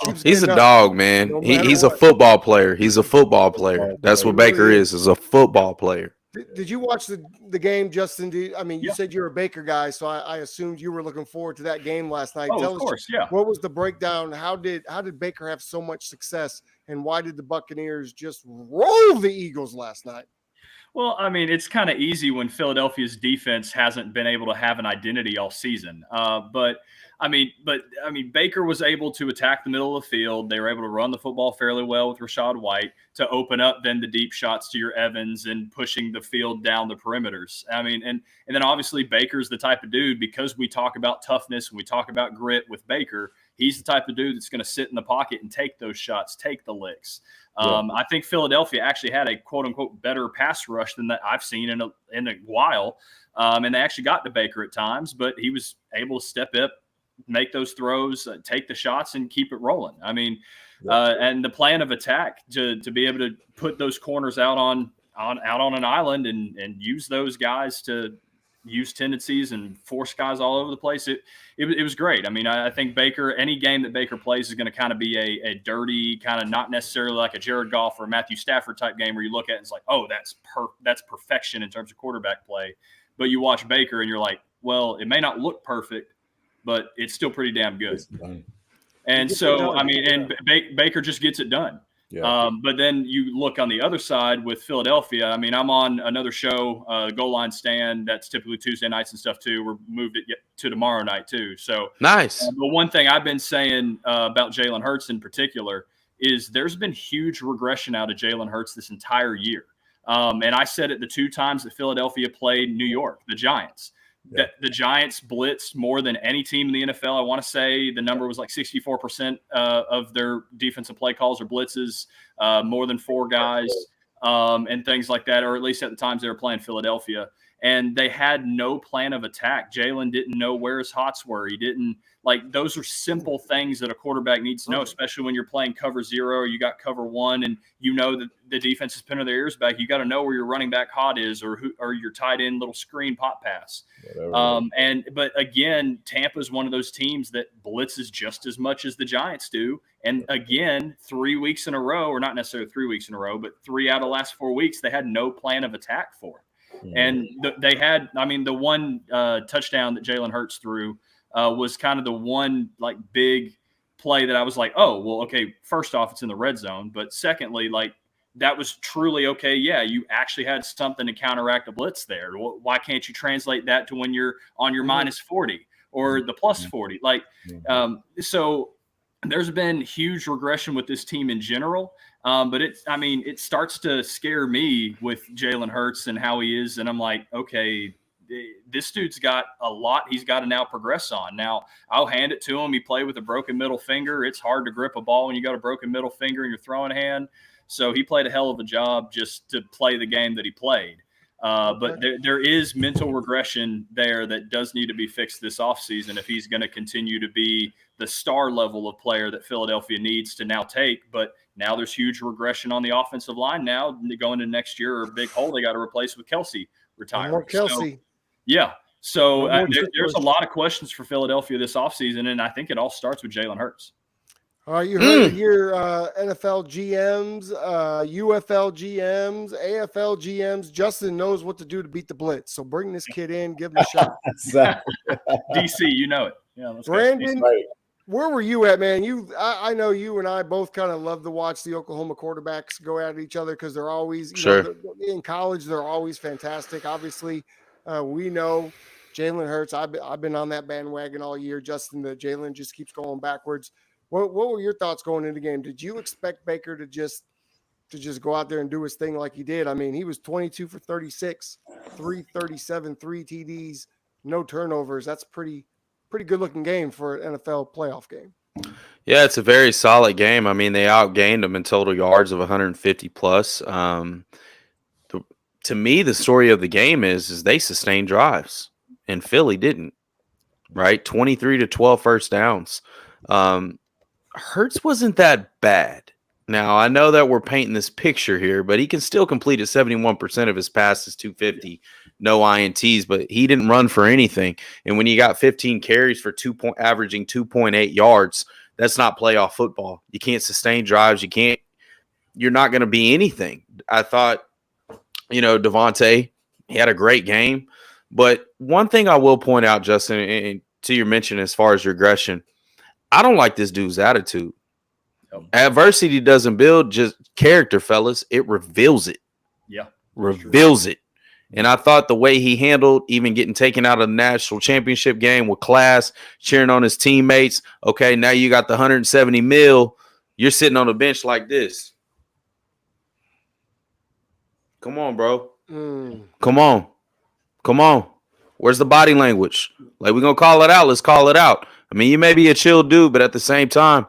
keeps. He's a dog, man. No he's a football player. He's a football player. That's what Baker is a football player. Did you watch the game, Justin? You said you're a Baker guy, so I assumed you were looking forward to that game last night. Of course, yeah. What was the breakdown? How did Baker have so much success, and why did the Buccaneers just roll the Eagles last night? Well, I mean, it's kind of easy when Philadelphia's defense hasn't been able to have an identity all season. But Baker was able to attack the middle of the field. They were able to run the football fairly well with Rachaad White to open up then the deep shots to your Evans and pushing the field down the perimeters. I mean, and then obviously Baker's the type of dude, because we talk about toughness and we talk about grit with Baker, he's the type of dude that's going to sit in the pocket and take those shots, take the licks. I think Philadelphia actually had a quote unquote better pass rush than that I've seen in a while. And they actually got to Baker at times, but he was able to step up, make those throws, take the shots, and keep it rolling. I mean, and the plan of attack to be able to put those corners out on an island and use those guys to use tendencies and force guys all over the place. It was great. I mean, I think Baker, any game that Baker plays is going to kind of be a dirty, kind of not necessarily like a Jared Goff or Matthew Stafford type game where you look at it and it's like, oh, that's perfection in terms of quarterback play. But you watch Baker and you're like, well, it may not look perfect, but it's still pretty damn good. And so, I mean, and Baker just gets it done. Yeah. But then you look on the other side with Philadelphia. I mean, I'm on another show, Goal Line Stand. That's typically Tuesday nights and stuff too. We're moved it to tomorrow night too. So nice. The one thing I've been saying about Jalen Hurts in particular is there's been huge regression out of Jalen Hurts this entire year. And I said it the 2 times that Philadelphia played New York, the Giants. Yeah. The Giants blitzed more than any team in the NFL. I want to say the number was like 64% of their defensive play calls or blitzes, more than 4 guys and things like that, or at least at the times they were playing Philadelphia. And they had no plan of attack. Jalen didn't know where his hots were. He didn't those are simple things that a quarterback needs to know, especially when you're playing cover 0 or you got cover 1 and you know that the defense is pinning their ears back. You got to know where your running back hot is or your tight end little screen pop pass. But again, Tampa is one of those teams that blitzes just as much as the Giants do. And again, 3 weeks in a row, or not necessarily 3 weeks in a row, but 3 out of the last 4 weeks, they had no plan of attack for it. And they had, the one touchdown that Jalen Hurts threw was kind of the one big play that I was like, oh, well, okay, first off, it's in the red zone. But secondly, that was truly okay. Yeah, you actually had something to counteract the blitz there. Why can't you translate that to when you're on your minus 40 or the plus 40? So there's been huge regression with this team in general. But it starts to scare me with Jalen Hurts and how he is. And I'm like, okay, this dude's got a lot he's got to now progress on. Now, I'll hand it to him. He played with a broken middle finger. It's hard to grip a ball when you got a broken middle finger in your throwing hand. So he played a hell of a job just to play the game that he played. But there is mental regression there that does need to be fixed this offseason if he's going to continue to be the star level of player that Philadelphia needs to now take. But now there's huge regression on the offensive line now going into next year, or a big hole they got to replace with Kelsey retiring. More Kelsey. So there's a lot of questions for Philadelphia this offseason, and I think it all starts with Jalen Hurts. All right, you heard it here, NFL GMs, UFL GMs, AFL GMs. Justin knows what to do to beat the blitz. So bring this kid in, give him a shot. Exactly. DC, you know it. Yeah, let's Brandon, where were you at, man? I know you and I both kind of love to watch the Oklahoma quarterbacks go at each other because they're always in college. They're always fantastic. Obviously, we know Jalen Hurts. I've been on that bandwagon all year. Justin, the Jalen just keeps going backwards. What were your thoughts going into the game? Did you expect Baker to just go out there and do his thing like he did? I mean, he was 22 for 36, 337, 3 TDs, no turnovers. That's pretty pretty good looking game for an NFL playoff game. Yeah, it's a very solid game. I mean, they outgained them in total yards of 150 plus. To me, the story of the game is they sustained drives, and Philly didn't. Right, 23-12 first downs. Hurts wasn't that bad. Now I know that we're painting this picture here, but he can still complete 71% of his passes, 250, no ints. But he didn't run for anything. And when you got 15 carries for averaging 2.8 yards, that's not playoff football. You can't sustain drives. You're not going to be anything. I thought, Devontae, he had a great game. But one thing I will point out, Justin, and to your mention as far as regression, I don't like this dude's attitude. Adversity doesn't build just character, fellas. It reveals it. Yeah. Reveals it. And I thought the way he handled even getting taken out of the national championship game with class, cheering on his teammates. Okay, now you got the 170 mil. You're sitting on the bench like this. Come on, bro. Come on. Come on. Where's the body language? Like, we're going to call it out. Let's call it out. I mean, you may be a chill dude, but at the same time,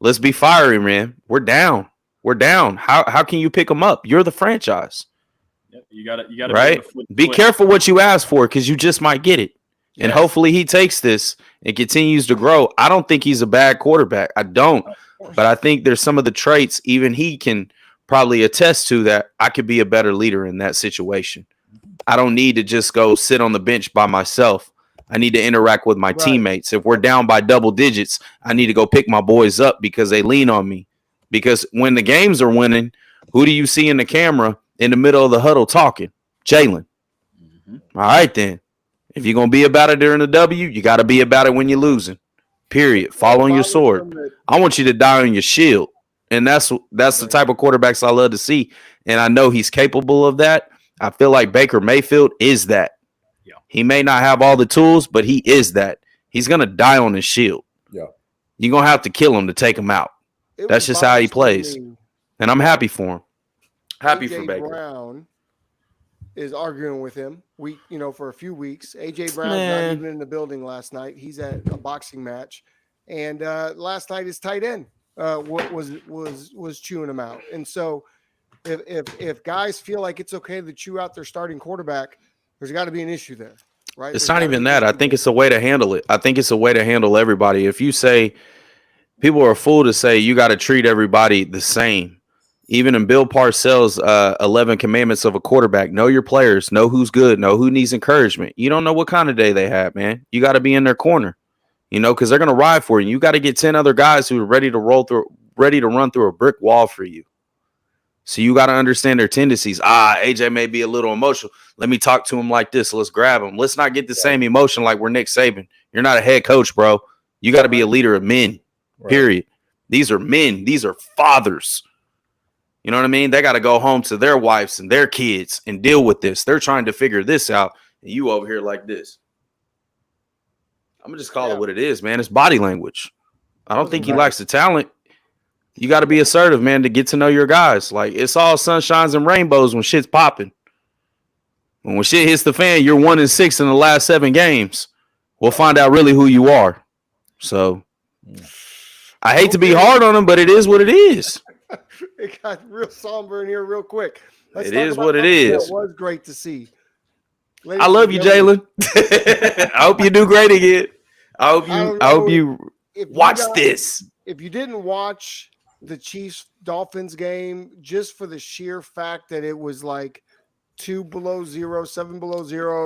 let's be fiery, man. We're down. We're down. How can you pick them up? You're the franchise. You got to right. Be careful what you ask for, because you just might get it. And hopefully he takes this and continues to grow. I don't think he's a bad quarterback. I don't. But I think there's some of the traits even he can probably attest to that I could be a better leader in that situation. I don't need to just go sit on the bench by myself. I need to interact with my teammates. If we're down by double digits, I need to go pick my boys up because they lean on me. Because when the games are winning, who do you see in the camera in the middle of the huddle talking? Jalen. All right, then. If you're going to be about it during the W, you got to be about it when you're losing. Period. Fall on your sword. I want you to die on your shield. And that's the type of quarterbacks I love to see. And I know he's capable of that. I feel like Baker Mayfield is that. Yeah. He may not have all the tools, but he is that. He's going to die on his shield. Yeah. You're going to have to kill him to take him out. That's just how he plays. And I'm happy for him. Happy for Baker. Brown is arguing with him for a few weeks. AJ Brown's not even in the building last night. He's at a boxing match. And last night his tight end was chewing him out. And so if guys feel like it's okay to chew out their starting quarterback, there's got to be an issue there, right? It's not even that. I think it's a way to handle it. I think it's a way to handle everybody. If you say people are a fool to say you got to treat everybody the same. Even in Bill Parcells' 11 commandments of a quarterback, know your players, know who's good, know who needs encouragement. You don't know what kind of day they have, man. You got to be in their corner, because they're going to ride for you. You got to get 10 other guys who are ready to run through a brick wall for you. So you got to understand their tendencies. AJ may be a little emotional. Let me talk to him like this. Let's grab him. Let's not get the same emotion like we're Nick Saban. You're not a head coach, bro. You got to be a leader of men, period. These are men. These are fathers. You know what I mean? They got to go home to their wives and their kids and deal with this. They're trying to figure this out. And you over here like this. I'm going to just call it what it is, man. It's body language. I don't think he lacks the talent. You got to be assertive, man, to get to know your guys. Like, it's all sunshines and rainbows when shit's popping. When shit hits the fan, you're 1-6 in the last 7 games. We'll find out really who you are. So, I hate to be hard on him, but it is what it is. It got real somber in here real quick. It is what it is. It was great to see. I love you, Jalen. I hope you do great again. I hope you watch this. If you didn't watch the Chiefs-Dolphins game, just for the sheer fact that it was like 2 below 0, 7 below 0,